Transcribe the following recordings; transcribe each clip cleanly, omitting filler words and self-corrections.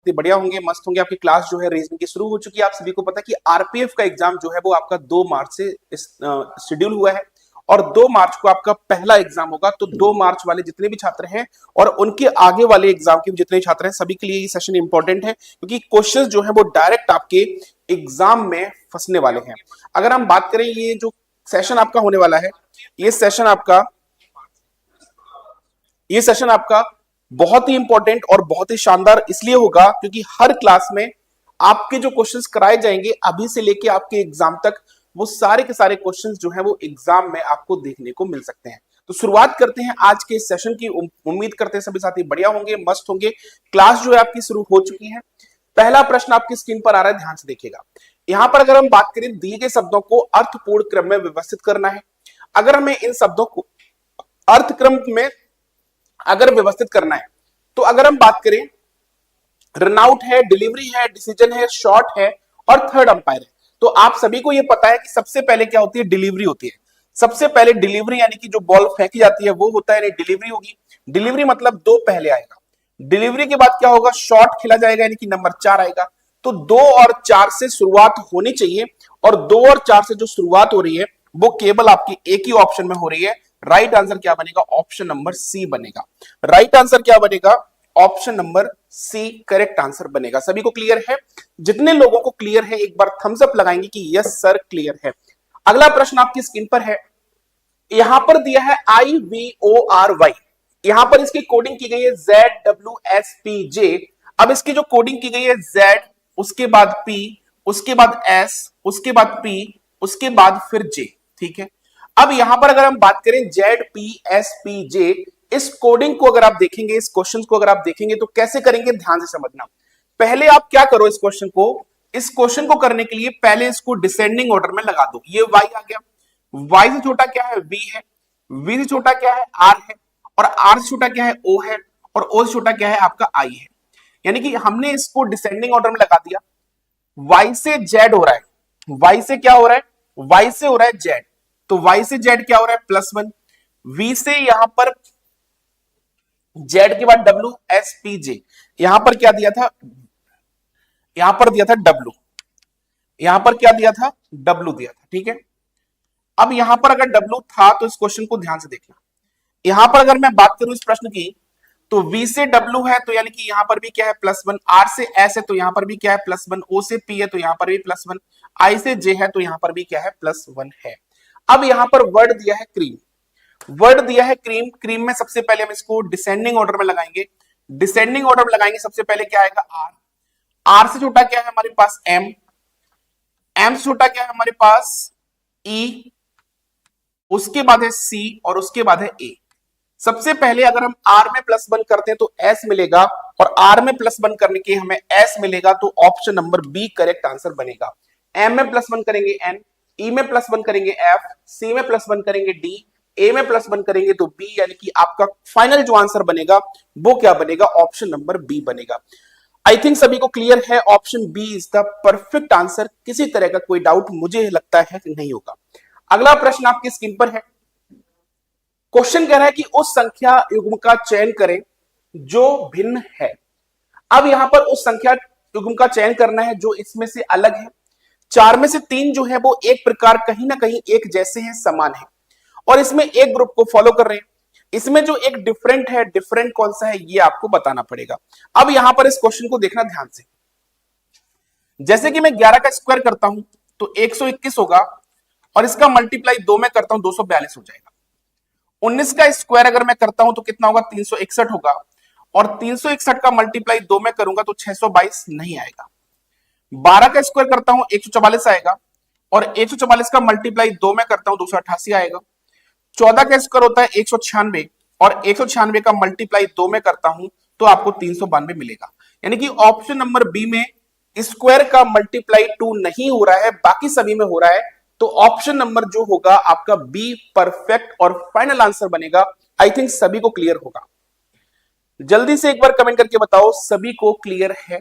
बढ़िया होंगे, मस्त होंगे। आपकी क्लास जो है रीजनिंग की शुरू हो चुकी है। आप सभी को पता है कि आरपीएफ का एग्जाम जो है वो आपका 2 मार्च से शेड्यूल हुआ है और 2 मार्च को आपका पहला एग्जाम होगा। तो 2 मार्च वाले जितने भी छात्र हैं और उनके आगे वाले एग्जाम के जितने छात्र हैं, सभी के लिए ये सेशन इंपॉर्टेंट है, क्योंकि क्वेश्चंस जो है वो डायरेक्ट आपके एग्जाम में फंसने वाले हैं। अगर हम बात करें, ये जो सेशन आपका होने वाला है, ये सेशन आपका ये सेशन आपका बहुत ही इंपॉर्टेंट और बहुत ही शानदार इसलिए होगा क्योंकि हर क्लास में आपके जो क्वेश्चंस कराए जाएंगे अभी से लेके आपके एग्जाम तक, वो सारे के सारे क्वेश्चंस जो है वो एग्जाम में आपको देखने को मिल सकते हैं। तो शुरुआत करते हैं आज के सेशन की। उम्मीद करते हैं सभी साथी बढ़िया होंगे, मस्त होंगे। क्लास जो है आपकी शुरू हो चुकी है। पहला प्रश्न आपकी स्क्रीन पर आ रहा है, ध्यान से देखिएगा। यहां पर अगर हम बात करें, दिए गए शब्दों को अर्थपूर्ण क्रम में व्यवस्थित करना है। अगर हमें इन शब्दों को अर्थ क्रम में अगर व्यवस्थित करना है, तो अगर हम बात करें, रनआउट है, डिलीवरी है, डिसीजन है, शॉट है और थर्ड अंपायर है। तो आप सभी को यह पता है कि सबसे पहले क्या होती है, डिलीवरी होती है। सबसे पहले डिलीवरी यानी कि जो बॉल फेंकी जाती है वो होता है, यानी डिलीवरी होगी। डिलीवरी मतलब 2 पहले आएगा। डिलीवरी के बाद क्या होगा, शॉट खेला जाएगा यानी कि नंबर 4 आएगा। तो 2 और 4 से शुरुआत होनी चाहिए और 2 और 4 से जो शुरुआत हो रही है वो केवल आपकी एक ही ऑप्शन में हो रही है। राइट आंसर क्या बनेगा, ऑप्शन नंबर सी बनेगा। राइट आंसर क्या बनेगा, option number C correct answer बनेगा। सभी को क्लियर है? जितने लोगों को क्लियर है एक बार थम्स अप लगाएंगे कि यस सर क्लियर है। अगला प्रश्न आपकी स्क्रीन पर है। यहां पर दिया है IVORY, यहां पर इसकी कोडिंग की गई है ZWSPJ। अब इसकी जो कोडिंग की गई है Z, उसके बाद P, उसके बाद S, उसके बाद P, उसके बाद फिर J। ठीक है, अब यहां पर अगर हम बात करें ZPSPJ, इस कोडिंग को अगर आप देखेंगे, इस क्वेश्चन को अगर आप देखेंगे तो कैसे करेंगे, ध्यान से समझना। पहले आप क्या करो, इस क्वेश्चन को करने के लिए पहले इसको डिसेंडिंग ऑर्डर में लगा दो। ये y आ गया, y से छोटा क्या है, v है, v से छोटा क्या है, r है, और r से छोटा क्या है, o है, और o से छोटा क्या है, आपका i है। यानी कि हमने इसको डिसेंडिंग ऑर्डर में लगा दिया। y से z हो रहा है, y से क्या हो रहा है, y से हो रहा है z, तो y से z क्या हो रहा है, +1। v से यहां पर z के बाद WSPJ, यहां पर क्या दिया था, यहां पर दिया था W, यहां पर क्या दिया था, W दिया था। ठीक है, अब यहां पर अगर W था तो इस क्वेश्चन को ध्यान से देखना। यहां पर अगर मैं बात करूं इस प्रश्न की, तो V से W है तो यानी कि यहां पर भी क्या है, +1। R से S है तो यहां पर भी क्या है, +1। O से P है तो यहां पर भी +1। I से J है तो यहां पर भी क्या है, +1 है। अब यहां पर वर्ड दिया है क्रीम, वर्ड दिया है क्रीम। क्रीम में सबसे पहले हम इसको डिसेंडिंग ऑर्डर में लगाएंगे। डिसेंडिंग ऑर्डर में लगाएंगे, सबसे पहले क्या आएगा, R। R से छोटा क्या है हमारे पास, M। M से छोटा क्या है हमारे पास, E। उसके बाद है C और उसके बाद है A। सबसे पहले अगर हम R में +1 करते हैं तो S मिलेगा, और R में +1 करने के हमें S मिलेगा, तो option number B correct answer बनेगा। M में +1 करेंगे N, E में +1 करेंगे F, C में +1 करेंगे D, A में +1 करेंगे तो B, यानी कि आपका फाइनल जो आंसर बनेगा वो क्या बनेगा, ऑप्शन नंबर B बनेगा। आई थिंक सभी को क्लियर है, option B is the perfect answer. किसी तरह का कोई डाउट मुझे लगता है कि नहीं होगा। अगला प्रश्न आपकी स्क्रीन पर है। क्वेश्चन कह रहा है कि उस संख्या युग्म का चयन करें जो भिन्न है। अब यहां पर उस संख्या युग्म का चयन करना है जो इसमें से अलग है। 4 में से 3 जो है वो एक प्रकार कहीं ना कहीं एक जैसे हैं, समान है, और इसमें एक ग्रुप को फॉलो कर रहे हैं। इसमें जो एक डिफरेंट है, डिफरेंट कौन सा है ये आपको बताना पड़ेगा। अब यहां पर इस क्वेश्चन को देखना ध्यान से। जैसे कि मैं 11 का स्क्वायर करता हूं तो 121 होगा, और इसका मल्टीप्लाई 2 में करता हूं 242 हो जाएगा। 19 का स्क्वायर अगर मैं करता हूं तो कितना होगा, 361 होगा, और 361 का मल्टीप्लाई 2 में करूंगा तो 622 नहीं आएगा। 12 का स्क्वायर करता हूं 144 आएगा, और 144 का मल्टीप्लाई 2 में करता हूं 288 आएगा। 14 का स्क्वायर होता है 196, और 196 का मल्टीप्लाई 2 में करता हूं तो आपको 392 मिलेगा। यानी कि ऑप्शन नंबर बी में स्क्वायर का मल्टीप्लाई 2 नहीं हो रहा है, बाकी सभी में हो रहा है। तो ऑप्शन नंबर जो होगा आपका बी परफेक्ट और फाइनल आंसर बनेगा। आई थिंक सभी को क्लियर होगा। जल्दी से एक बार कमेंट करके बताओ सभी को क्लियर है।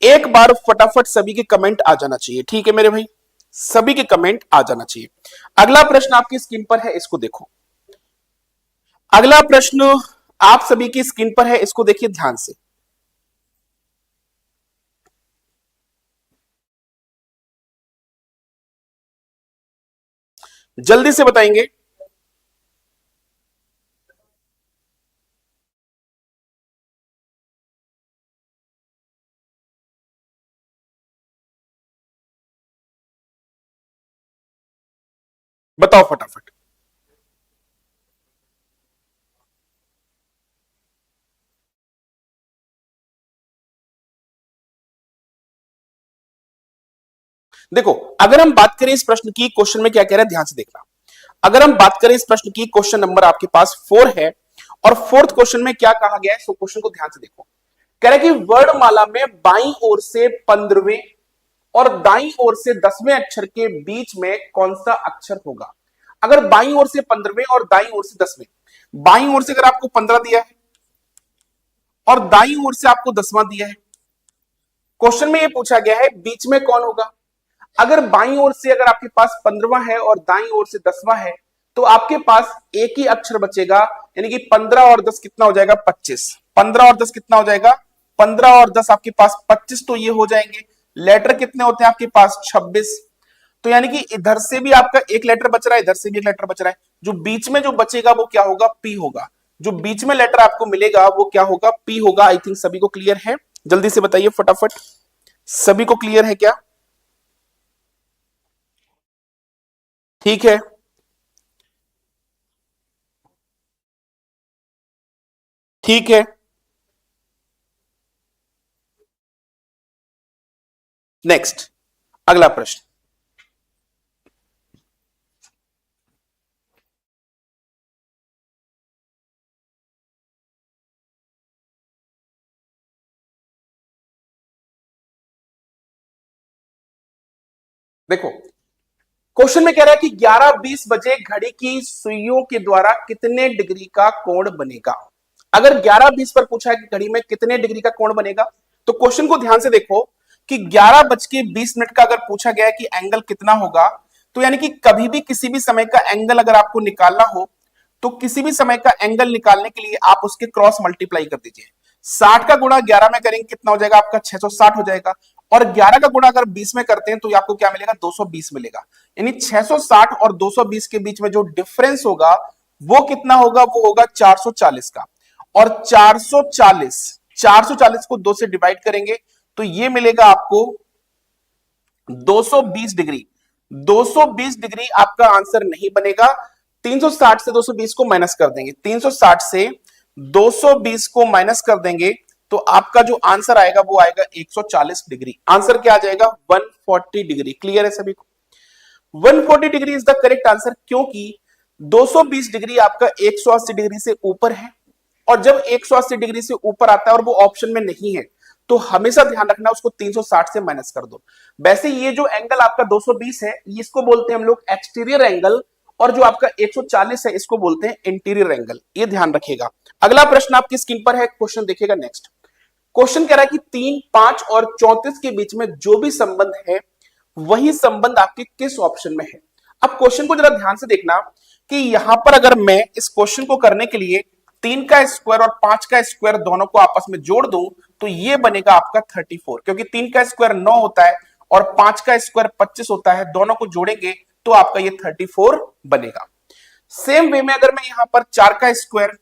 एक बार फटाफट सभी के कमेंट आ जाना चाहिए, ठीक है मेरे भाई, सभी के कमेंट आ जाना चाहिए। अगला प्रश्न आपकी स्क्रीन पर है, इसको देखो। अगला प्रश्न आप सभी की स्क्रीन पर है, इसको देखिए ध्यान से। जल्दी से बताएंगे। बताओ फटाफट। देखो, अगर हम बात करें इस प्रश्न की, क्वेश्चन में क्या कह रहा है ध्यान से देखना। अगर हम बात करें इस प्रश्न की, क्वेश्चन नंबर आपके पास 4 है और फोर्थ क्वेश्चन में क्या कहा गया है, सो क्वेश्चन को ध्यान से देखो। कह रहा है कि वर्णमाला में बाईं ओर से 15वें और दाईं ओर से 10वें अक्षर के बीच में कौन सा अक्षर होगा। अगर बाईं ओर से 15वें और दाईं ओर से 10वें, बाईं ओर से अगर आपको 15 दिया है और दाईं ओर से आपको 10वां दिया है, क्वेश्चन में ये पूछा गया है बीच में कौन होगा। अगर बाईं ओर से अगर आपके पास 15वां है और दाईं ओर से 10वां है, तो आपके पास एक ही अक्षर बचेगा, यानी कि 15 और 10 कितना हो जाएगा 25। 15 और 10 कितना हो जाएगा 15 और 10 आपके पास 25, तो ये हो जाएंगे। लेटर कितने होते हैं आपके पास 26। तो यानी कि इधर से भी आपका एक लेटर बच रहा है, इधर से भी एक लेटर बच रहा है, जो बीच में जो बचेगा वो क्या होगा पी होगा। जो बीच में लेटर आपको मिलेगा वो क्या होगा पी होगा। आई थिंक सभी को क्लियर है, जल्दी से बताइए फटाफट, सभी को क्लियर है क्या। ठीक है, ठीक है। नेक्स्ट, अगला प्रश्न। देखो, क्वेश्चन में कह रहा है कि 11:20 बजे घड़ी की सुइयों के द्वारा कितने डिग्री का कोण बनेगा। अगर 11:20 पर पूछा है कि घड़ी में कितने डिग्री का कोण बनेगा, तो क्वेश्चन को ध्यान से देखो कि 11:20 का अगर पूछा गया है कि एंगल कितना होगा, तो यानी कि कभी भी किसी भी समय का एंगल अगर आपको निकालना हो, तो किसी भी समय का एंगल निकालने के लिए आप उसके क्रॉस मल्टीप्लाई कर दीजिए। 60 का गुणा 11 में करेंगे कितना हो जाएगा आपका 660 हो जाएगा, और 11 का गुणा अगर 20 में करते हैं तो आपको क्या मिलेगा 220 मिलेगा। यानी 660 और 220 के बीच में जो डिफरेंस होगा वो कितना होगा, वो होगा 440 का। और 440 को 2 से डिवाइड करेंगे तो ये मिलेगा आपको 220 डिग्री। 220 डिग्री आपका आंसर नहीं बनेगा। 360 से 220 को माइनस कर देंगे, 360 से 220 को माइनस कर देंगे तो आपका जो आंसर आएगा वो आएगा 140 डिग्री। आंसर क्या आ जाएगा 140 डिग्री। क्लियर है सभी को। 140 degree is the correct answer, क्योंकि 220 डिग्री आपका 180 डिग्री से ऊपर है, और जब 180 डिग्री से ऊपर आता है और वो ऑप्शन में नहीं है, तो हमेशा ध्यान रखना उसको 360 से माइनस कर दो। वैसे ये जो एंगल आपका 220 है, इसको बोलते हैं हम लोग एक्सटीरियर एंगल, और जो आपका 140 है इसको बोलते हैं इंटीरियर एंगल। ये ध्यान रखिएगा। अगला प्रश्न आपकी स्क्रीन पर है, क्वेश्चन देखिएगा नेक्स्ट। क्वेश्चन कह रहा है कि 3, 5 और 34 के बीच में जो भी संबंध है वही संबंध आपके किस ऑप्शन में है। अब क्वेश्चन को जरा ध्यान से देखना कि यहां पर अगर मैं इस क्वेश्चन को करने के लिए 3 का स्क्वायर और 5 का स्क्वायर दोनों को आपस में जोड़ दूं तो ये बनेगा आपका 34, क्योंकि 3 का स्क्वायर 9 होता है और 5 का स्क्वायर 25 होता है, दोनों को जोड़ेंगे तो आपका ये 34 बनेगा। सेम वे में अगर मैं यहां पर 4 का स्क्वायर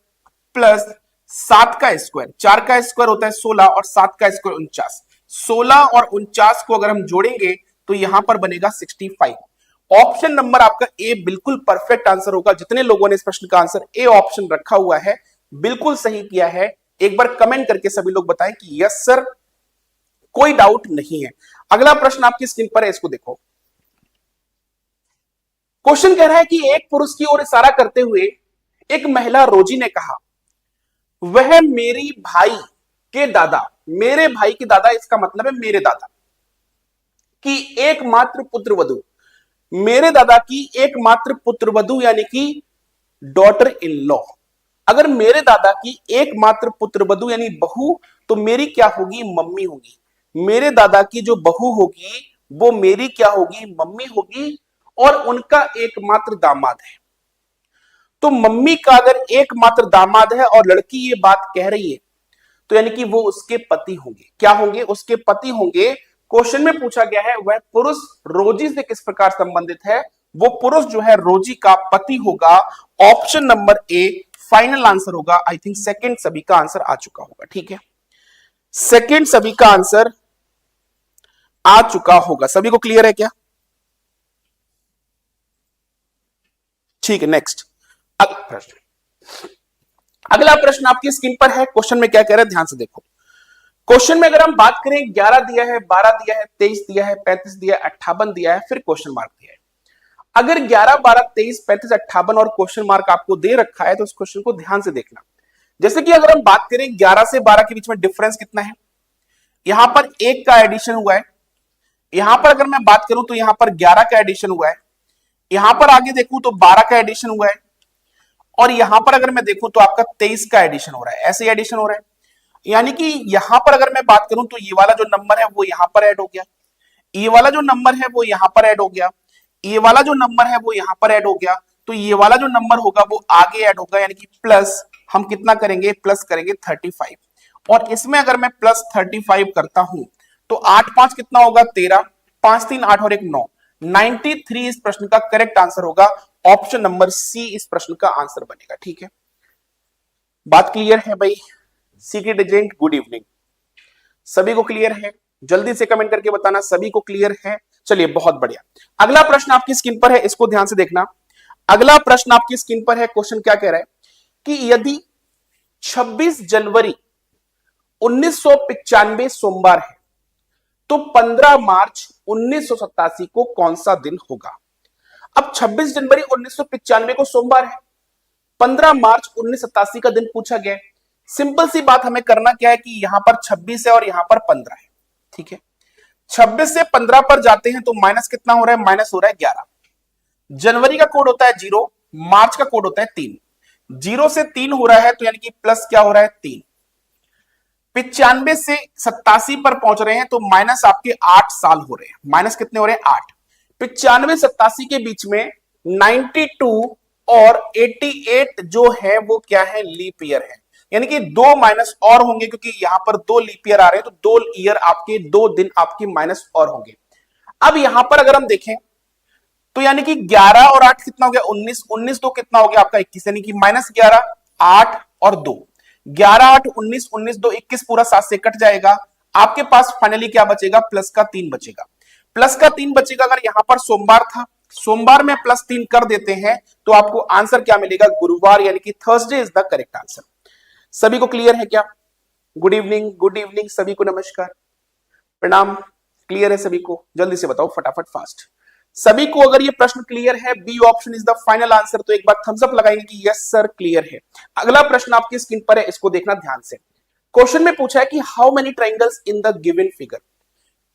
प्लस 7 का स्क्वायर, 4 का स्क्वायर होता है 16 और 7 का स्क्वायर 49, 16 और 49 को अगर हम जोड़ेंगे तो यहां पर बनेगा 65। ऑप्शन नंबर आपका ए बिल्कुल परफेक्ट आंसर होगा। जितने लोगों ने इस प्रश्न का आंसर ए ऑप्शन रखा हुआ है बिल्कुल सही किया है। एक बार कमेंट करके सभी लोग बताएं कि यस सर, कोई डाउट नहीं है। अगला प्रश्न आपकी स्क्रीन पर है, इसको देखो। क्वेश्चन कह रहा है कि एक पुरुष की ओर इशारा करते हुए एक महिला रोजी ने कहा, वह मेरी भाई के दादा, मेरे भाई के दादा इसका मतलब है मेरे दादा की एकमात्र पुत्र वधु, मेरे दादा की एकमात्र पुत्र वधु यानी कि डॉटर इन लॉ। अगर मेरे दादा की एकमात्र पुत्र वधु यानी बहू, तो मेरी क्या होगी मम्मी होगी। मेरे दादा की जो बहू होगी वो मेरी क्या होगी मम्मी होगी, और उनका एकमात्र दामाद है। तो मम्मी का अगर एकमात्र दामाद है और लड़की ये बात कह रही है तो यानी कि वो उसके पति होंगे। क्या होंगे उसके पति होंगे। क्वेश्चन में पूछा गया है वह पुरुष रोजी से किस प्रकार संबंधित है, वो पुरुष जो है रोजी का पति होगा। Option number A final answer होगा। आई थिंक सेकंड सभी का आंसर आ चुका होगा। ठीक है, सेकंड सभी का आंसर आ चुका होगा। सभी को क्लियर है क्या? ठीक है, नेक्स्ट अगला प्रश्न। अगला प्रश्न आपकी स्क्रीन पर है। क्वेश्चन में क्या कह रहे हैं ध्यान से देखो। क्वेश्चन में अगर हम बात करें 11 दिया है, 12 दिया है, 23 दिया है, 35 दिया है, 58 दिया है, फिर क्वेश्चन मार्क दिया है। अगर 11, 12, 23, 35, 58 और क्वेश्चन मार्क आपको दे रखा है तो इस क्वेश्चन को ध्यान से देखना। जैसे कि अगर हम बात करें 11 से 12 के बीच में डिफरेंस कितना है, यहां पर 1 का एडिशन हुआ है। यहां पर अगर मैं बात करूं तो यहां पर 11 का एडिशन हुआ है। यहां पर आगे देखूं तो 12 का एडिशन हुआ है। और यहां पर अगर मैं देखूं तो आपका 23 का एडिशन हो रहा है। ऐसे एडिशन हो रहा है, यानी कि यहां पर अगर मैं बात करूं तो ये वाला जो नंबर है वो यहां पर ऐड हो गया, ये वाला जो नंबर है वो यहां पर ऐड हो गया, ये वाला जो नंबर है वो यहां पर ऐड हो गया, तो ये वाला जो नंबर होगा वो आगे ऐड होगा, यानी कि प्लस हम कितना करेंगे, प्लस करेंगे 35। और इसमें अगर मैं प्लस 35 करता हूं तो 8 5 कितना होगा 13, 5 3 8 और 1 9, 93 इस प्रश्न का करेक्ट आंसर होगा। ऑप्शन नंबर सी इस प्रश्न का आंसर बनेगा। ठीक है, बात क्लियर है भाई? सीक्रेट एजेंट गुड इवनिंग, सभी को क्लियर है? जल्दी से कमेंट करके बताना सभी को क्लियर है। चलिए बहुत बढ़िया। अगला प्रश्न आपकी स्क्रीन पर है, इसको ध्यान से देखना। अगला प्रश्न आपकी स्क्रीन पर है। क्वेश्चन क्या कह रहा है कि यदि 26 जनवरी 1995 सोमवार है तो 15 मार्च 1987 को कौन सा दिन होगा? अब 26 जनवरी 1995 को सोमवार है, 15 मार्च 1987 का दिन पूछा गया है। सिंपल सी बात हमें करना क्या है कि यहां पर 26 है और यहां पर 15 है। ठीक है, 26 से 15 पर जाते हैं तो माइनस कितना हो रहा है, माइनस हो रहा है 11। जनवरी का कोड होता है 0, मार्च का कोड होता है 3, 0 से 3 हो रहा है तो यानी कि प्लस क्या हो रहा है 3। 95 से 87 पर पहुंच रहे हैं तो माइनस आपके 8 साल हो रहे हैं। माइनस कितने हो रहे हैं 8। 95 87 के बीच में 92 और 88 जो है वो क्या है, लीप ईयर है, यानी कि 2 माइनस और होंगे क्योंकि यहां पर 2 लीप ईयर आ रहे हैं तो 2 ईयर आपके 2 दिन आपके माइनस और होंगे। अब यहां पर अगर हम देखें तो यानी कि 11 और 8 कितना हो गया 19, 19 तो कितना हो गया आपका 21, यानी कि माइनस 11 8 और 2, 11 8 19, 19 2 21 पूरा 7 से कट जाएगा। आपके पास फाइनली क्या बचेगा, प्लस का 3 बचेगा। प्लस का 3 बचेगा। अगर यहां पर सोमवार था, सोमवार में प्लस 3 कर देते हैं तो आपको आंसर क्या मिलेगा, गुरुवार, यानी कि Thursday is the correct answer. सभी को क्लियर है क्या? गुड इवनिंग, गुड इवनिंग सभी को, नमस्कार प्रणाम। क्लियर है सभी को? जल्दी से बताओ फटाफट फास्ट। सभी को अगर ये प्रश्न क्लियर है, B option is the final answer, तो एक बार थम्स अप लगाएंगे कि यस सर क्लियर है। अगला प्रश्न आपकी स्क्रीन पर है, इसको देखना ध्यान से। क्वेश्चन में पूछा है कि how many triangles in the given figure,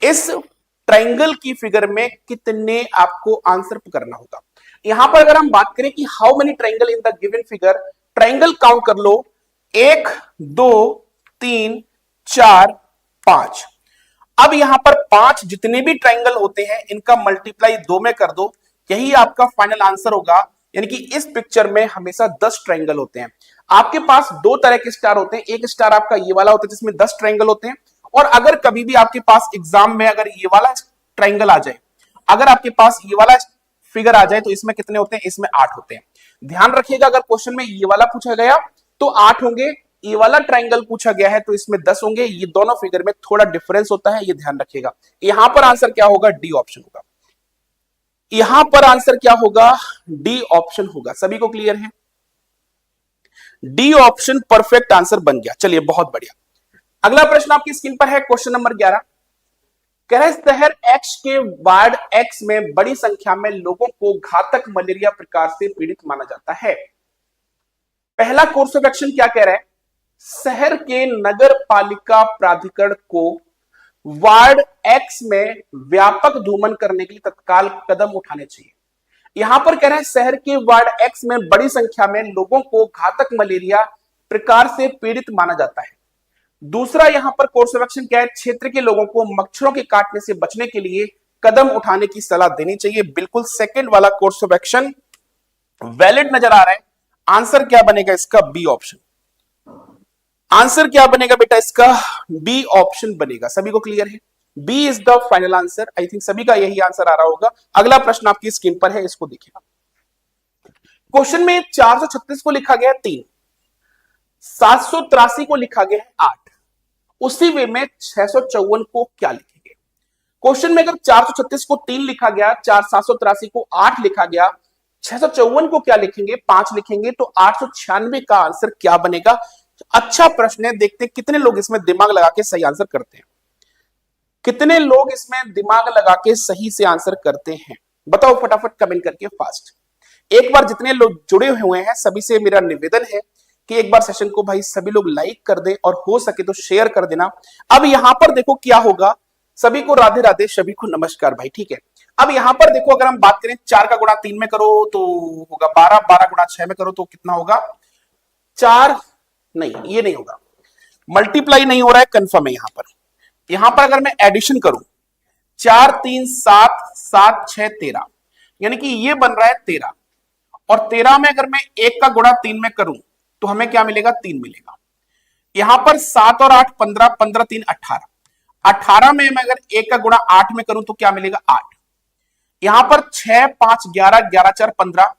इस ट्राइंगल की फिगर में कितने आपको आंसर करना होगा। यहां पर अगर हम बात करें कि how many triangle in the given figure, triangle count कर लो 1 2 3 4 5। अब यहां पर 5 जितने भी ट्राइंगल होते हैं इनका मल्टीप्लाई 2 में कर दो, यही आपका फाइनल आंसर होगा। यानी कि इस पिक्चर में हमेशा 10 ट्राइंगल होते हैं। आपके पास दो तरह के स्टार होते हैं, एक स्टार आपका ये वाला होता है जिसमें 10 ट्राइंगल होते हैं, और अगर कभी भी आपके पास एग्जाम में अगर ये वाला ट्राइंगल आ जाए, अगर आपके पास ये वाला फिगर आ जाए तो इसमें कितने होते हैं, इसमें 8 होते हैं। ध्यान रखिएगा अगर क्वेश्चन में ये वाला पूछा गया तो 8 होंगे, ये वाला ट्राइंगल पूछा गया है तो इसमें 10 होंगे। ये दोनों फिगर में थोड़ा डिफरेंस होता है, ये ध्यान रखिएगा। यहां पर आंसर क्या होगा, डी ऑप्शन होगा। यहां पर आंसर क्या होगा, डी ऑप्शन होगा। सभी को क्लियर है? डी ऑप्शन परफेक्ट आंसर बन गया। चलिए बहुत बढ़िया। अगला प्रश्न आपकी स्क्रीन पर है, क्वेश्चन नंबर 11। कह रहे शहर एक्स के वार्ड एक्स में बड़ी संख्या में लोगों को घातक मलेरिया प्रकार से पीड़ित माना जाता है। पहला कोर्स ऑफ एक्शन क्या कह रहा है, शहर के नगर पालिका प्राधिकरण को वार्ड एक्स में व्यापक धूमन करने के लिए तत्काल कदम उठाने चाहिए। यहां पर कह रहे हैं शहर के वार्ड एक्स में बड़ी संख्या में लोगों को घातक मलेरिया प्रकार से पीड़ित माना जाता है। दूसरा यहां पर कोर्स ऑफ एक्शन क्या है, क्षेत्र के लोगों को मच्छरों के काटने से बचने के लिए कदम उठाने की सलाह देनी चाहिए। बिल्कुल सेकंड वाला कोर्स ऑफ एक्शन वैलिड नजर आ रहा है। आंसर क्या बनेगा इसका, बी ऑप्शन। आंसर क्या बनेगा बेटा इसका, बी ऑप्शन बनेगा। सभी को क्लियर है? B is the final answer. I think सभी का यही आंसर आ रहा होगा। अगला प्रश्न आपकी स्क्रीन पर है, इसको देखिए। क्वेश्चन में 436 को लिखा गया है 3, 783 को लिखा गया है 8, उसी वे में 654 को क्या लिखेंगे? क्वेश्चन में अगर 436 को 3 लिखा गया, 783 को 8 लिखा गया, 654 को क्या लिखेंगे? 5 लिखेंगे, तो 896 का आंसर क्या बनेगा? अच्छा प्रश्न है, देखते हैं कितने लोग इसमें दिमाग लगा के सही आंसर करते हैं। कितने लोग इसमें दिमाग लगा के सही से आंसर करते हैं, बताओ फटाफट कमेंट करके फास्ट। एक बार जितने लोग जुड़े हुए हैं सभी से मेरा निवेदन है कि एक बार सेशन को भाई सभी लोग लाइक कर दें और हो सके तो शेयर कर देना। अब यहां पर देखो क्या होगा, सभी को राधे राधे, सभी को नमस्कार भाई, ठीक है। अब यहां पर देखो, अगर हम बात करें 4 का गुणा 3 में करो तो होगा 12, 12 गुणा 6 में करो तो कितना होगा? 4 नहीं, ये नहीं होगा, मल्टीप्लाई नहीं हो रहा है, कंफर्म है। यहां पर अगर मैं एडिशन करूं 4 3 7 7 6 13, यानी कि ये बन रहा है 13, और 13 में अगर मैं 1 का गुणा 3 में करूं तो हमें क्या मिलेगा? 3 मिलेगा। यहां पर 7 और 8 15, 15 3 18, 18 में मैं अगर 1 का गुणा 8 में करूं तो क्या मिलेगा? 8। यहां पर 6 5 11, 11 4 15,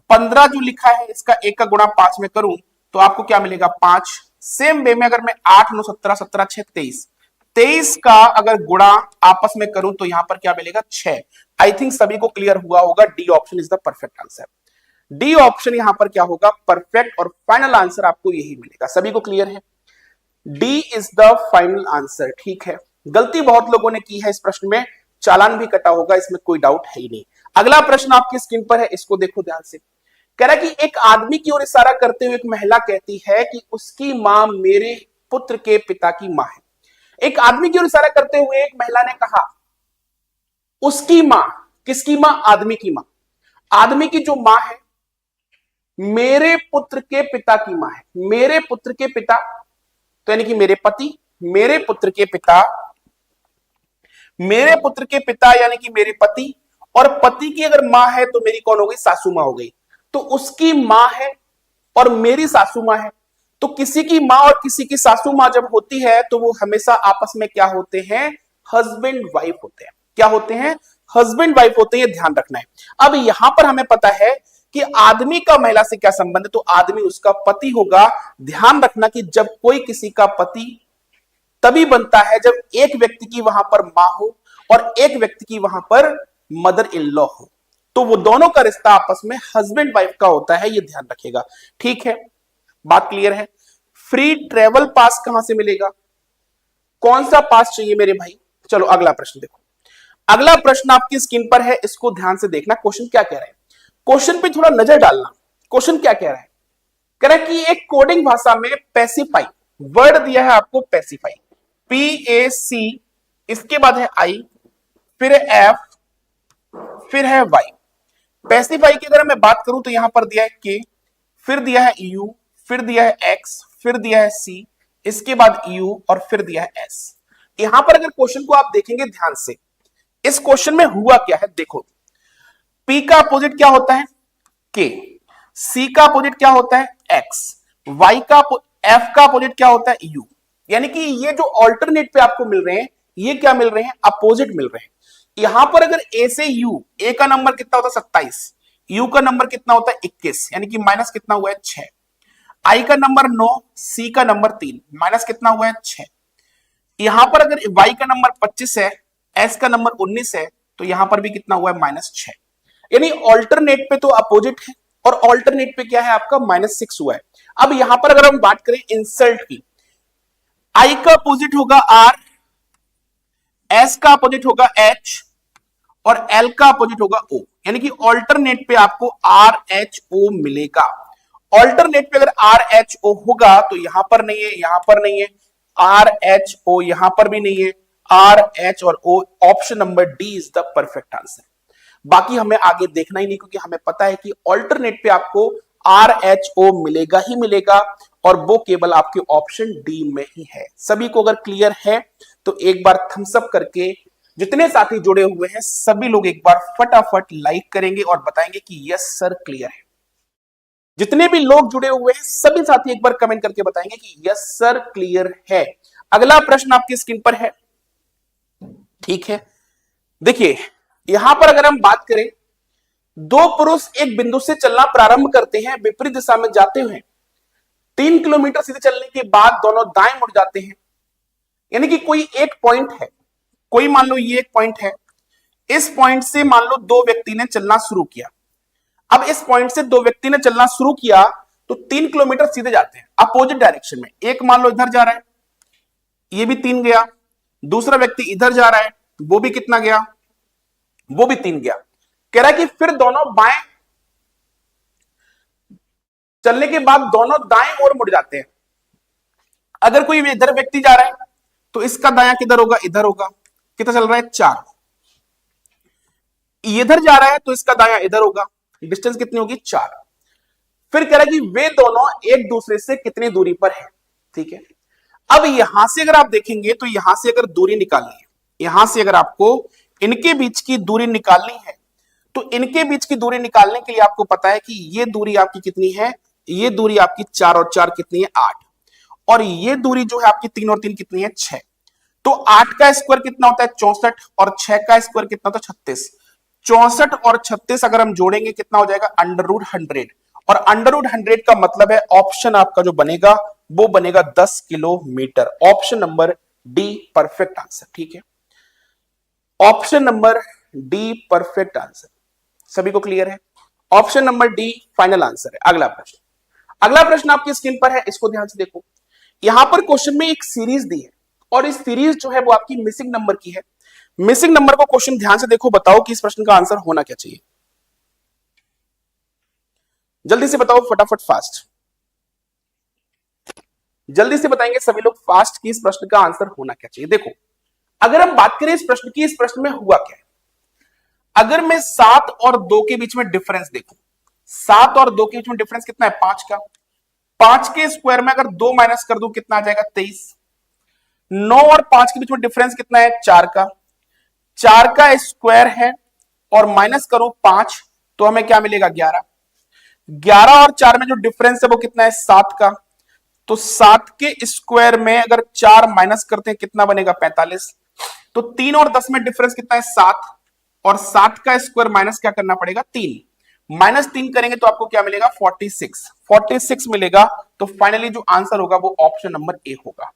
15 जो लिखा है इसका 1 का गुणा 5 में करूं तो आपको क्या मिलेगा? 5। सेम वे में अगर मैं 8 9 17, 17 6 23, 23 का अगर गुणा आपस में करूं तो यहां पर क्या मिलेगा? 6। आई थिंक सभी को क्लियर हुआ होगा, D option is the perfect answer. D option यहां पर क्या होगा? परफेक्ट, और फाइनल आंसर आपको यही मिलेगा। सभी को क्लियर है? D is the final answer, ठीक है। गलती बहुत लोगों ने की है इस प्रश्न में, चालान भी कटा होगा, इसमें कोई डाउट है ही नहीं। अगला प्रश्न आपकी स्क्रीन पर है, इसको देखो ध्यान से। कह रहा है कि एक आदमी की ओर इशारा करते हुए एक महिला कहती है कि उसकी मां मेरे पुत्र के पिता की मां है। एक आदमी की ओर इशारा करते हुए एक महिला ने कहा उसकी मां, किसकी मां? आदमी की मां। आदमी की जो मां है मेरे पुत्र के पिता की मां है। मेरे पुत्र के पिता तो यानी कि मेरे पति, मेरे पुत्र के पिता, मेरे पुत्र के पिता यानी कि मेरे पति, और पति की अगर मां है तो मेरी कौन हो गई? सासू मां हो गई। तो उसकी मां है और मेरी सासू मां है, तो किसी की मां और किसी की सासू मां जब होती है तो वो हमेशा आपस में क्या होते हैं? हस्बैंड वाइफ होते हैं। क्या होते हैं? हस्बैंड वाइफ होते हैं, ये ध्यान रखना है। अब यहां पर हमें पता है कि आदमी का महिला से क्या संबंध है, तो आदमी उसका पति होगा। ध्यान रखना कि जब कोई किसी का पति तभी बनता है जब एक व्यक्ति की वहां पर मां हो और एक व्यक्ति की वहां पर मदर इन लॉ हो, तो वो दोनों का रिश्ता आपस में हस्बैंड वाइफ का होता है, ये ध्यान रखिएगा, ठीक है। बात क्लियर है? फ्री ट्रेवल पास कहां से मिलेगा? कौन सा पास चाहिए मेरे भाई? चलो अगला प्रश्न देखो। अगला प्रश्न आपकी स्क्रीन पर है, इसको ध्यान से देखना। क्वेश्चन क्या कह रहे हैं, क्वेश्चन पे थोड़ा नजर डालना। क्वेश्चन क्या कह रहा है? कह रहा है कि एक कोडिंग भाषा में पैसिफाई वर्ड दिया है आपको, पैसिफाई PAC, इसके बाद है I, फिर है F, फिर है Y। पैसिफाई की अगर मैं बात करूं तो यहां पर दिया है K, फिर दिया है U, फिर दिया है X, फिर दिया है C, इसके बाद U और फिर दिया है S। यहां पर अगर क्वेश्चन को आप देखेंगे ध्यान से, इस क्वेश्चन में हुआ क्या है देखो। P का अपोजिट क्या होता है? K, C का अपोजिट क्या होता है? X, Y का F का अपोजिट क्या होता है? U। यानी कि ये जो ऑल्टरनेट पे आपको मिल रहे हैं ये क्या मिल रहे हैं? अपोजिट मिल रहे हैं। यहां पर अगर A से U, A का नंबर कितना होता है? 27, U का नंबर कितना होता है? 21, यानी कि माइनस कितना हुआ है? 6। I का नंबर 9, C का नंबर 3, माइनस कितना हुआ है? 6। यहां पर अगर Y का नंबर 25 है, S का नंबर 19 है, तो यहां पर भी कितना हुआ है? -6। यानी ऑल्टरनेट पे तो अपोजिट है और ऑल्टरनेट पे क्या है आपका? -6 हुआ है। अब यहां पर अगर हम बात करें इंसल्ट की, I का अपोजिट होगा R, S का अपोजिट होगा H और L का अपोजिट होगा O, यानी कि ऑल्टरनेट पे आपको RHO मिलेगा। ऑल्टरनेट पे अगर RHO होगा तो यहां पर नहीं है, यहां पर नहीं है, RHO यहां पर भी नहीं है, RH और O, option number D is the perfect answer. बाकी हमें आगे देखना ही नहीं, क्योंकि हमें पता है कि ऑल्टरनेट पे आपको RHO मिलेगा ही मिलेगा और वो केवल आपके ऑप्शन डी में ही है। सभी को अगर क्लियर है तो एक बार थम्स अप करके, जितने साथी जुड़े हुए हैं सभी लोग एक बार फटाफट लाइक करेंगे और बताएंगे कि यस सर क्लियर है। जितने भी लोग जुड़े हुए हैं सभी साथी एक बार कमेंट करके बताएंगे कि यस सर क्लियर है। अगला प्रश्न आपकी स्क्रीन पर है, ठीक है, देखिए यहां पर अगर हम बात करें, दो पुरुष एक बिंदु से चलना प्रारंभ करते हैं विपरीत दिशा में जाते हुए। 3 किलोमीटर सीधे चलने के बाद दोनों दाएं मुड़ जाते हैं। यानी कि कोई एक पॉइंट है, कोई मान लो ये एक पॉइंट है, इस पॉइंट से मान लो दो व्यक्ति ने चलना शुरू किया। अब इस पॉइंट से दो व्यक्ति ने चलना शुरू किया तो 3 किलोमीटर सीधे जाते हैं अपोजिट डायरेक्शन में। एक मान लो इधर जा रहा है, ये भी 3 गया। दूसरा व्यक्ति इधर जा रहा है, वो भी कितना गया, वो भी 3 गया। कह रहा है कि फिर दोनों बाएं चलने के बाद दोनों दाएं ओर मुड़ जाते हैं। अगर कोई इधर व्यक्ति जा रहा है तो इसका दायां किधर होगा, इधर होगा। कितना चल रहा है, 4। इधर जा रहा है तो इसका दायां इधर होगा। डिस्टेंस कितनी होगी, 4। फिर कह रहा है कि वे दोनों एक दूसरे से कितनी दूरी पर है। ठीक है, अब यहां से अगर आप देखेंगे तो यहां से अगर दूरी निकालनी है, यहां से अगर आपको इनके बीच की दूरी निकालनी है तो इनके बीच की दूरी निकालने के लिए आपको पता है कि ये दूरी आपकी कितनी है, ये दूरी आपकी 4 और 4 कितनी है, 8। और ये दूरी जो है आपकी 3 और 3 कितनी है, 6। तो 8 का स्क्वायर कितना होता है, 64। और 6 का स्क्वायर कितना होता है, 36। 64 और 36 अगर हम जोड़ेंगे कितना हो जाएगा, √100। और √100 का मतलब है ऑप्शन आपका जो बनेगा वो बनेगा 10 kilometre. Option number D perfect answer. ठीक है, option number D perfect answer. सभी को क्लियर है, option number D final answer है। अगला प्रश्न, अगला प्रश्न आपकी स्क्रीन पर है, इसको ध्यान से देखो। यहां पर क्वेश्चन में एक सीरीज दी है और इस सीरीज जो है वो आपकी मिसिंग नंबर की है। मिसिंग नंबर को क्वेश्चन ध्यान से देखो, बताओ कि इस प्रश्न का आंसर होना क्या चाहिए। जल्दी से बताओ, फटाफट फास्ट, जल्दी से बताएंगे सभी लोग फास्ट कि इस प्रश्न का आंसर होना क्या चाहिए। देखो, अगर हम बात करें इस प्रश्न की, इस प्रश्न में हुआ क्या है। अगर मैं 7 और 2 के बीच में डिफरेंस देखूं, 7 और 2 के बीच में डिफरेंस कितना है, 5 का। 5 के स्क्वायर में अगर 2 माइनस कर दूं कितना आ जाएगा, 23। 9 और 5 के बीच में डिफरेंस कितना है, 4 का। 4 का स्क्वायर है और माइनस करो 5 तो हमें क्या मिलेगा, 11। 11 और 4 में जो डिफरेंस है वो कितना है, 7 का। तो 7 के स्क्वायर में अगर 4 माइनस करते हैं कितना बनेगा, 45। तो 3 और 10 में डिफरेंस कितना है, 7। और 7 का स्क्वायर माइनस क्या करना पड़ेगा, 3। -3 करेंगे तो आपको क्या मिलेगा, 46 मिलेगा। तो फाइनली जो आंसर होगा वो ऑप्शन नंबर ए होगा।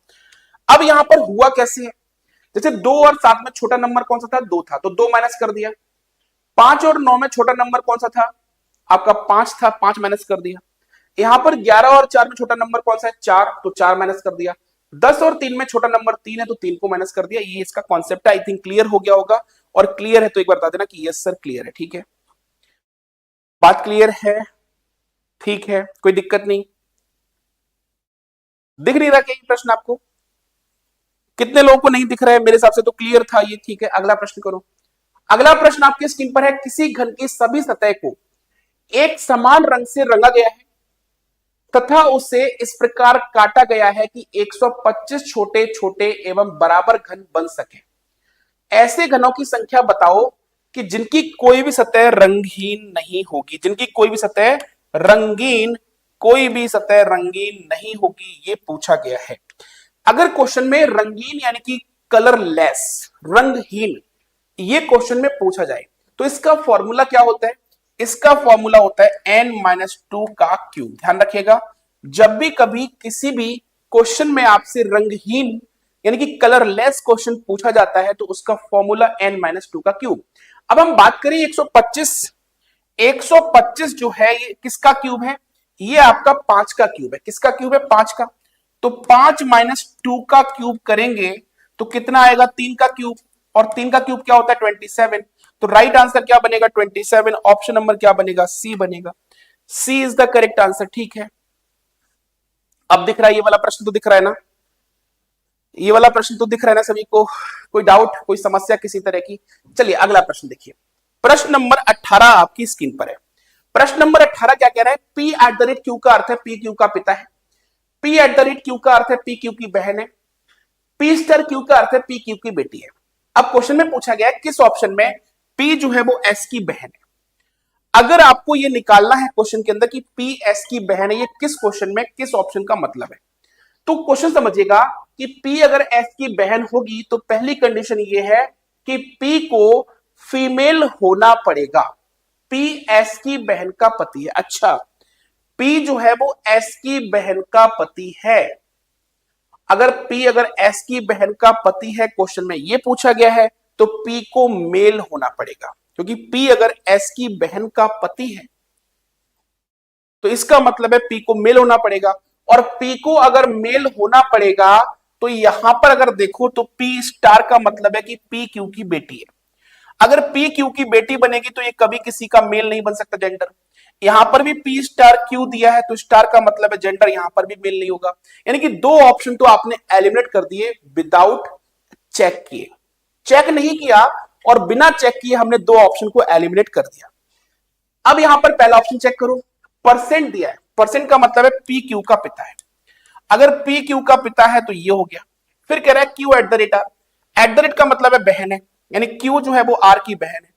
अब यहां पर हुआ कैसे है, जैसे 2 और 7 में छोटा नंबर कौन सा था, 2 था, तो 2 माइनस कर दिया। 5 और 9 में छोटा नंबर कौन सा था, आपका 5 था, 5 माइनस कर दिया। यहां पर 11 और 4 में छोटा नंबर कौन सा है, 4, तो 4 माइनस कर दिया। 10 और 3 में छोटा नंबर 3 है तो 3 को माइनस कर दिया। ये इसका कॉन्सेप्ट है। आई थिंक क्लियर हो गया होगा, और क्लियर है तो एक बार बता देना कि यस सर क्लियर है। ठीक है, बात क्लियर है, ठीक है, कोई दिक्कत नहीं। दिख नहीं रहा कहीं प्रश्न आपको, कितने लोगों को नहीं दिख रहा है, मेरे हिसाब से तो क्लियर था ये। ठीक है, अगला प्रश्न करो। अगला प्रश्न आपके स्क्रीन पर है, किसी घन की सभी सतह को एक समान रंग से रंगा गया है तथा उसे इस प्रकार काटा गया है कि 125 छोटे छोटे एवं बराबर घन बन सके। ऐसे घनों की संख्या बताओ कि जिनकी कोई भी सतह रंगहीन नहीं होगी, जिनकी कोई भी सतह रंगीन, कोई भी सतह रंगीन नहीं होगी, ये पूछा गया है। अगर क्वेश्चन में रंगीन यानी कि कलरलेस, रंगहीन, ये क्वेश्चन में पूछा जाए तो इसका फॉर्मूला क्या होता है, इसका फॉर्मूला होता है n-2 का क्यूब। ध्यान रखिएगा, जब भी कभी किसी भी क्वेश्चन में आपसे रंगहीन यानी कि कलरलेस क्वेश्चन पूछा जाता है तो उसका फॉर्मूला n-2 का क्यूब। अब हम बात करें 125 जो है ये किसका क्यूब है, ये आपका 5 का क्यूब है। किसका क्यूब है, 5 का। तो 5 - 2 का क्यूब करेंगे तो कितना आएगा, 3 का क्यूब। और 3 का क्यूब क्या होता है, 27। तो राइट आंसर क्या बनेगा, 27। ऑप्शन नंबर क्या बनेगा, सी बनेगा। सी इज द करेक्ट आंसर। ठीक है, अब दिख रहा है, ये वाला प्रश्न तो दिख रहा है ना, ये वाला प्रश्न तो दिख रहा है ना सभी को, कोई डाउट, कोई समस्या किसी तरह की। चलिए अगला प्रश्न देखिए, प्रश्न नंबर 18 आपकी स्क्रीन पर है। प्रश्न नंबर 18 क्या कह रहा है, P@Q का अर्थ है P Q का पिता है, P@Q का अर्थ है P Q की बहन है, P*Q का अर्थ है P Q की बेटी है। अब क्वेश्चन में पूछा गया है किस ऑप्शन में P जो है वो S की बहन है। अगर आपको ये निकालना है क्वेश्चन के अंदर कि P S की बहन है, ये किस क्वेश्चन में किस ऑप्शन का मतलब है, तो क्वेश्चन समझिएगा कि P अगर S की बहन होगी तो पहली कंडीशन ये है कि पी को फीमेल होना पड़ेगा। पी एस की बहन का पति है। अच्छा, पी जो है वो एस की बहन का पति है। अगर एस की बहन का पति है, क्वेश्चन में ये पूछा गया है, तो पी को मेल होना पड़ेगा, क्योंकि पी अगर एस की बहन का पति है तो इसका मतलब है पी को मेल होना पड़ेगा। और पी को अगर मेल होना पड़ेगा तो यहां पर अगर देखो तो पी स्टार का मतलब है कि पी क्यू की बेटी है। अगर पी क्यू की बेटी बनेगी तो ये कभी किसी का मेल नहीं बन सकता जेंडर। यहां पर भी पी स्टार क्यू दिया है तो स्टार का मतलब है जेंडर, यहां पर भी मेल नहीं होगा। यानी कि दो ऑप्शन तो आपने एलिमिनेट कर दिए विदाउट चेक किए। चेक नहीं किया और बिना चेक किए हमने दो ऑप्शन को एलिमिनेट कर दिया। अब यहां पर पहला ऑप्शन चेक करो, परसेंट दिया है। परसेंट का मतलब है पी क्यू का पिता है। अगर पी क्यू का पिता है तो ये हो गया। फिर कह रहा है Q at the rate R. At the rate का मतलब है बहन है, यानी क्यू जो है वो आर की बहन है।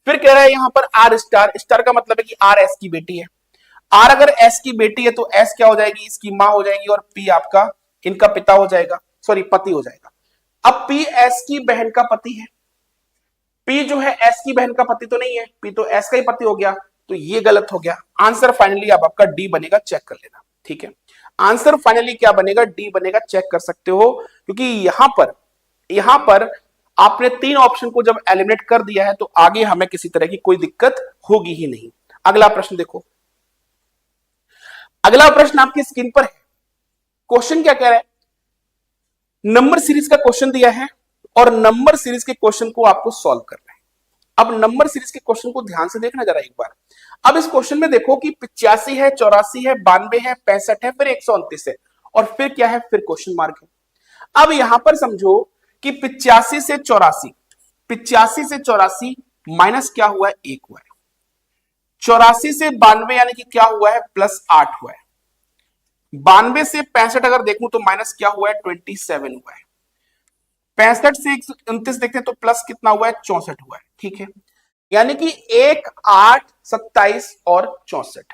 फिर कह रहा है यहां पर आर स्टार। स्टार का मतलब है कि आर एस की बेटी है। आर अगर एस की बेटी है तो एस क्या हो जाएगी, इसकी मां हो जाएगी, और पी आपका इनका पिता हो जाएगा, सॉरी पति हो जाएगा। अब पी एस की बहन का पति है। पी जो है एस की बहन का पति तो नहीं है, पी तो एस का ही पति हो गया, तो ये गलत हो गया। आंसर फाइनली अब आपका डी बनेगा, चेक कर लेना। ठीक है, आंसर फाइनली क्या बनेगा, डी बनेगा, चेक कर सकते हो। क्योंकि यहां पर आपने तीन ऑप्शन को जब एलिमिनेट कर दिया है तो आगे हमें किसी तरह की कोई दिक्कत होगी ही नहीं। अगला प्रश्न देखो, अगला प्रश्न आपकी स्क्रीन पर है। क्वेश्चन क्या कह रहा है, नंबर सीरीज का क्वेश्चन दिया है और नंबर सीरीज के क्वेश्चन को आपको सॉल्व करना है। अब नंबर सीरीज के क्वेश्चन को ध्यान से देखना जरा एक बार। अब इस क्वेश्चन में देखो कि 85 है, 84 है, 92 है, 65 है, फिर 129 है, और फिर क्या है, फिर क्वेश्चन मार्क है। अब यहां पर समझो कि 85 से 84, 85 से 84 माइनस क्या हुआ है, 1 हुआ है। 84 से 92 यानी कि क्या हुआ है, +8 हुआ है। 92 से 65 अगर देखूं तो माइनस क्या हुआ है, 27 हुआ है। 65 से 129 देखते हैं तो प्लस कितना हुआ है, 64 हुआ है। ठीक है, यानी कि 1, 8, 27 और 64,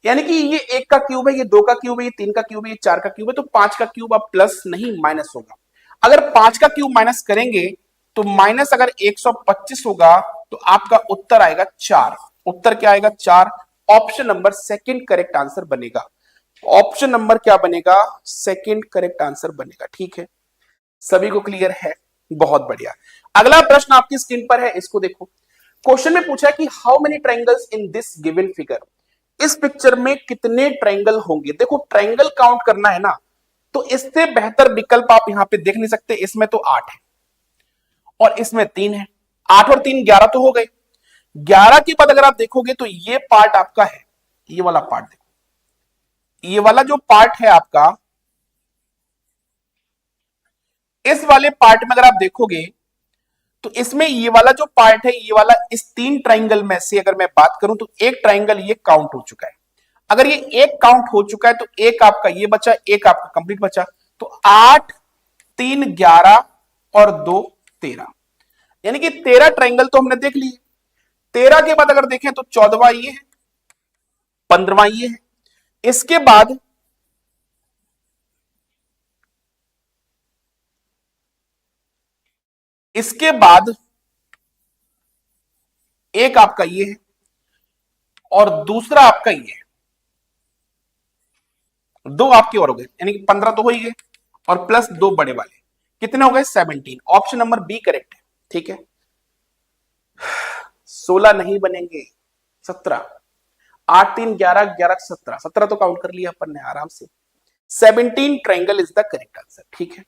यानी कि ये 1 का क्यूब है, ये 2 का क्यूब है, ये 3 का क्यूब है, ये 4 का क्यूब है, तो 5 का क्यूब अब प्लस नहीं माइनस होगा। अगर 5 का क्यूब माइनस करेंगे तो माइनस अगर 125 होगा तो आपका उत्तर आएगा 4। उत्तर क्या आएगा, 4। Option number second correct answer बनेगा। ऑप्शन नंबर क्या बनेगा, सेकंड करेक्ट आंसर बनेगा। ठीक है, सभी को क्लियर है, बहुत बढ़िया। अगला प्रश्न आपकी स्क्रीन पर है, इसको देखो। क्वेश्चन में पूछा है कि how many triangles in this given figure. इस पिक्चर में कितने ट्रायंगल होंगे। देखो ट्रायंगल काउंट करना है ना, तो इससे बेहतर विकल्प आप यहां पे देख नहीं सकते। इसमें तो 8 है और इसमें 3 है। 8 और 3 11 तो हो गए। 11 के बाद अगर आप देखोगे तो ये पार्ट आपका है, ये वाला पार्ट देखो, ये वाला जो पार्ट है आपका, इस वाले पार्ट में अगर आप देखोगे तो इसमें ये वाला जो पार्ट है, ये वाला, इस 3 ट्राइंगल में से अगर मैं बात करूं तो एक ट्राइंगल ये काउंट हो चुका है। अगर ये एक काउंट हो चुका है तो एक आपका ये बचा, एक आपका कंप्लीट बचा। तो 8, 3 11 और 2 13, यानी कि 13 ट्राइंगल तो हमने देख लिए। 13 के बाद अगर देखें तो 14वां ये है, 15वां ये है। इसके बाद इसके बाद एक आपका ये है और दूसरा आपका ये है। 2 आपके और हो गए, यानी कि 15 तो हो ही गए, और प्लस 2 बड़े वाले, कितने हो गए, 17। ऑप्शन नंबर बी करेक्ट है। ठीक है, 16 नहीं बनेंगे, 17। 8 3 11 11 17, 17 तो काउंट कर लिया अपन ने आराम से। 17 triangle is the correct answer. ठीक है,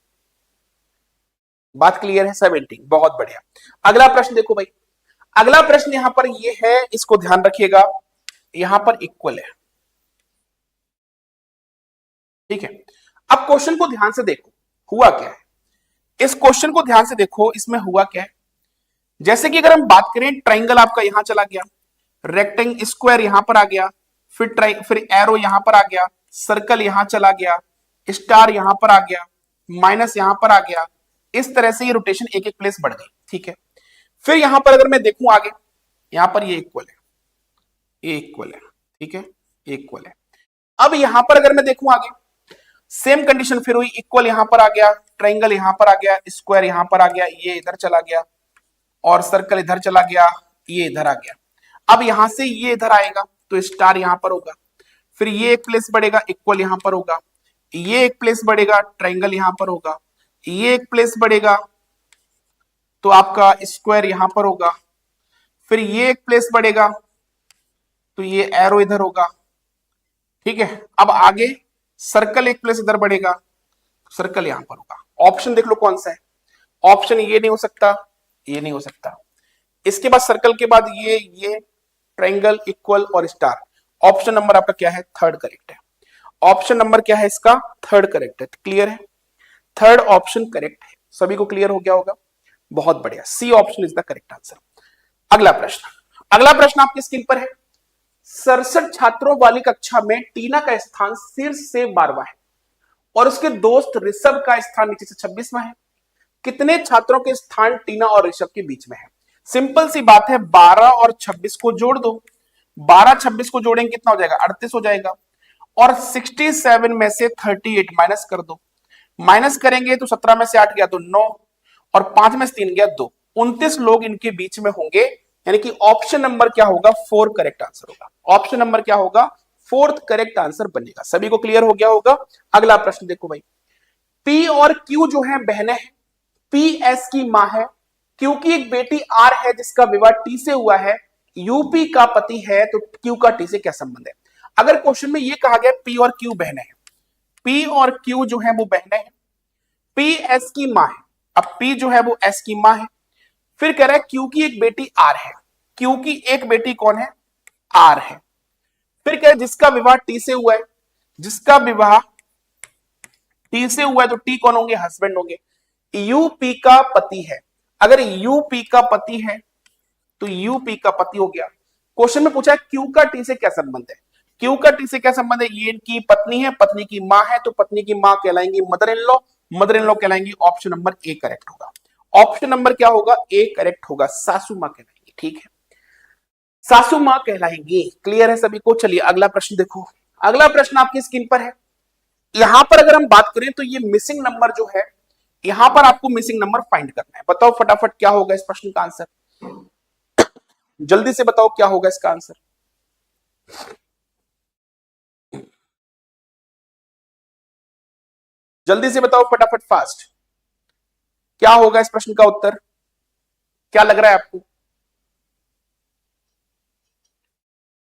बात क्लियर है, 17, बहुत बढ़िया। अगला प्रश्न देखो भाई, अगला प्रश्न यहां पर ये है, इसको ध्यान रखिएगा, यहां पर इक्वल है। ठीक है, अब क्वेश्चन को ध्यान से देखो, हुआ क्या है। इस क्वेश्चन को ध्यान से देखो, इसमें हुआ क्या है। जैसे कि अगर हम बात करें, ट्राइंगल आपका यहां चला गया, रेक्टेंग स्क्वायर यहां पर आ गया, फिर एरो यहां पर आ गया, सर्कल यहां चला गया, स्टार यहां पर आ गया, माइनस यहां पर आ गया। इस तरह से ये रोटेशन एक एक प्लेस बढ़ गई। ठीक है, फिर यहां पर अगर मैं देखूं आगे, यहां पर ये इक्वल है, ये इक्वल है। ठीक है, इक्वल है। अब यहां पर अगर मैं देखूं आगे, सेम कंडीशन फिर हुई, इक्वल यहां पर आ गया, ट्रायंगल यहां पर आ गया, स्क्वायर यहां पर आ गया, ये इधर चला गया और सर्कल इधर चला गया, ये इधर आ गया। अब यहां से ये इधर आएगा तो स्टार यहां पर होगा, फिर ये एक प्लेस बढ़ेगा, इक्वल यहां पर होगा, ये एक प्लेस बढ़ेगा, ट्रायंगल यहां पर होगा, ये एक प्लेस बढ़ेगा तो आपका स्क्वायर यहां पर होगा, फिर ये एक प्लेस बढ़ेगा तो ये एरो इधर होगा, ठीक है। अब आगे सर्कल एक प्लेस इधर बढ़ेगा, सर्कल यहां पर होगा। ऑप्शन देख लो कौन सा है, ऑप्शन ये नहीं हो सकता, ये नहीं हो सकता, इसके बाद सर्कल के बाद ये ट्रायंगल, इक्वल और स्टार। ऑप्शन नंबर आपका क्या है, थर्ड करेक्ट है। ऑप्शन नंबर क्या है इसका, थर्ड करेक्ट है। क्लियर है, थर्ड ऑप्शन करेक्ट है। सभी को क्लियर हो गया होगा, बहुत बढ़िया, C option is the correct answer. अगला प्रश्न, अगला प्रश्न आपकी स्क्रीन पर है। 67 छात्रों वाली कक्षा में टीना का स्थान शीर्ष से 12वां है और उसके दोस्त ऋषभ का स्थान नीचे से 26वां है। कितने छात्रों के स्थान टीना और ऋषभ के बीच में है? सिंपल सी बात है, 12 और 26 को जोड़ दो, 12 26 को जोड़ेंगे कितना हो जाएगा, 38 हो जाएगा, और 67 में से 38 माइनस कर दो, माइनस करेंगे तो 17 में से 8 गया तो 9 और 5 में से 3 गया 2, 29 लोग इनके बीच में होंगे, यानी कि ऑप्शन नंबर क्या होगा, 4 करेक्ट आंसर होगा। ऑप्शन नंबर क्या होगा, 4th करेक्ट आंसर बनेगा। सभी को क्लियर हो गया होगा। अगला प्रश्न देखो भाई, पी और क्यू जो है बहनें हैं, पी एस की मां है, क्यू की एक बेटी आर है जिसका विवाह टी से हुआ है, यूपी का पति है, तो क्यू का टी से क्या संबंध है? अगर क्वेश्चन में ये कहा गया पी और क्यू बहनें हैं, पी और क्यू जो है वो बहनें हैं, पी एस की मां है, अब पी जो है वो एस की मां है, फिर कह रहा है क्यू की एक बेटी आर है, क्यू की एक बेटी कौन है, आर है, फिर कह रहा है जिसका विवाह टी से हुआ है, जिसका विवाह टी से हुआ है तो टी कौन होंगे, हस्बैंड होंगे, यूपी का पति है। अगर यूपी का पति है तो यूपी का पति हो गया। क्वेश्चन में पूछा है क्यू का टी से क्या संबंध है, क्यू का टी से क्या संबंध है, ये इनकी पत्नी है, पत्नी की मां है, तो पत्नी की मां कहलाएंगी mother in law, mother in law कहलाएंगी, ऑप्शन नंबर ए करेक्ट होगा। ऑप्शन नंबर क्या होगा, ए करेक्ट होगा, सासू मां कहलाएंगी, ठीक है, सासू मां कहलाएंगी। क्लियर है सभी को। चलिए अगला प्रश्न देखो, अगला प्रश्न आपकी स्क्रीन पर है। यहां पर अगर हम बात करें तो ये मिसिंग नंबर जो है, यहां पर आपको मिसिंग नंबर फाइंड करना है। बताओ फटाफट क्या होगा इस प्रश्न का आंसर, जल्दी से बताओ क्या होगा इसका आंसर। जल्दी से बताओ फटाफट, फास्ट, क्या होगा इस प्रश्न का उत्तर, क्या लग रहा है आपको,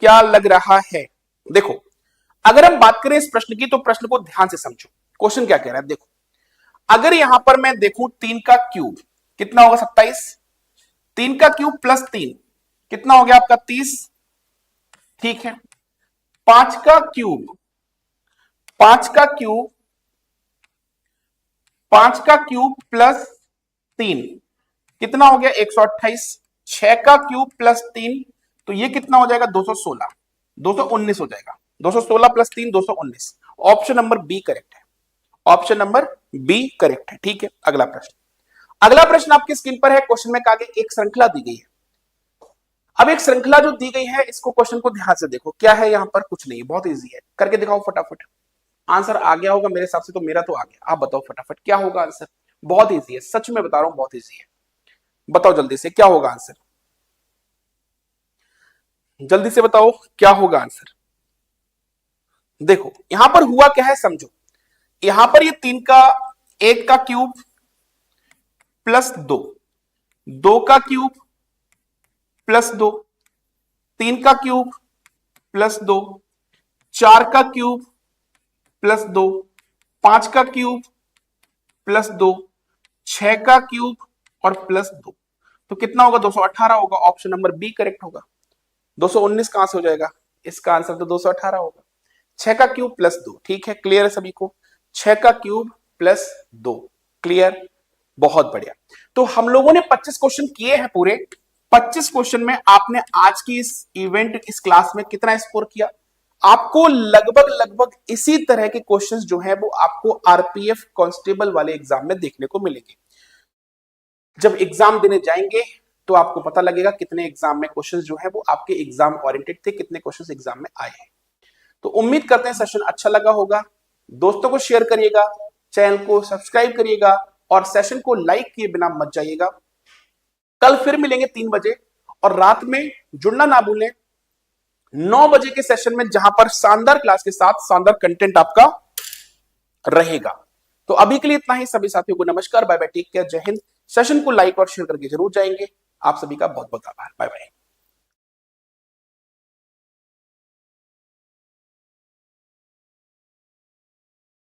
क्या लग रहा है? देखो अगर हम बात करें इस प्रश्न की तो प्रश्न को ध्यान से समझो, क्वेश्चन क्या कह रहा है। देखो अगर यहां पर मैं देखूं 3 का क्यूब कितना होगा, 27, 3 का क्यूब प्लस 3 कितना हो गया आपका, 30, ठीक है। 5 का क्यूब, 5 का क्यूब, 5 का क्यूब प्लस 3 कितना हो गया, 128, 6 का क्यूब प्लस 3 तो ये कितना हो जाएगा, 216, 219 हो जाएगा, 216 plus 3 219। Option number B correct है, ऑप्शन नंबर बी करेक्ट है, ठीक है। अगला प्रश्न, अगला प्रश्न आपकी स्क्रीन पर है। क्वेश्चन में आगे एक श्रृंखला दी गई है। अब एक श्रृंखला जो दी गई है इसको क्वेश्चन को ध्यान से देखो, क्या है यहां पर, कुछ नहीं है, बहुत इजी है, करके दिखाओ फटाफट। आंसर आ गया होगा मेरे हिसाब से, तो मेरा तो आ गया, आप बताओ फटाफट क्या होगा आंसर। बहुत इजी है, सच में बता रहा हूं बहुत इजी है, बताओ जल्दी से क्या होगा आंसर, जल्दी से बताओ क्या होगा आंसर। देखो यहां पर हुआ क्या है समझो, यहां पर ये 3 का 1 का क्यूब प्लस 2, 2 का क्यूब प्लस 2, 3 का क्यूब प्लस 2, 4 का क्यूब प्लस 2, 5 का क्यूब प्लस 2, 6 का क्यूब और प्लस 2 तो कितना होगा, 218 होगा। ऑप्शन नंबर बी करेक्ट होगा। 219 कहां से हो जाएगा, इसका आंसर तो 218 होगा। 6 का क्यूब प्लस 2, ठीक है, क्लियर है सभी को, 6 का क्यूब प्लस 2, क्लियर, बहुत बढ़िया। तो हम लोगों ने 25 क्वेश्चन किए हैं पूरे। 25 क्वेश्चन में आपने आज की इस इवेंट, इस क्लास में कितना स्कोर किया? आपको लगभग लगभग इसी तरह के क्वेश्चंस जो है वो आपको आरपीएफ कांस्टेबल वाले एग्जाम में देखने को मिलेंगे। जब एग्जाम देने जाएंगे तो आपको पता लगेगा कितने एग्जाम में क्वेश्चंस जो है वो आपके एग्जाम ओरिएंटेड थे, कितने क्वेश्चंस एग्जाम में आए हैं। तो उम्मीद करते हैं सेशन अच्छा लगा होगा, दोस्तों को शेयर करिएगा, चैनल को सब्सक्राइब करिएगा और सेशन को लाइक किए बिना मत जाइएगा। कल फिर मिलेंगे 3 बजे और रात में जुड़ना ना भूलें 9 बजे के सेशन में, जहां पर शानदार क्लास के साथ शानदार कंटेंट आपका रहेगा। तो अभी के लिए इतना ही। सभी साथियों को नमस्कार, बाय बाय, टेक केयर, जय हिंद। सेशन को लाइक और शेयर करके जरूर जाएंगे। आप सभी का बहुत बहुत आभार। Bye bye.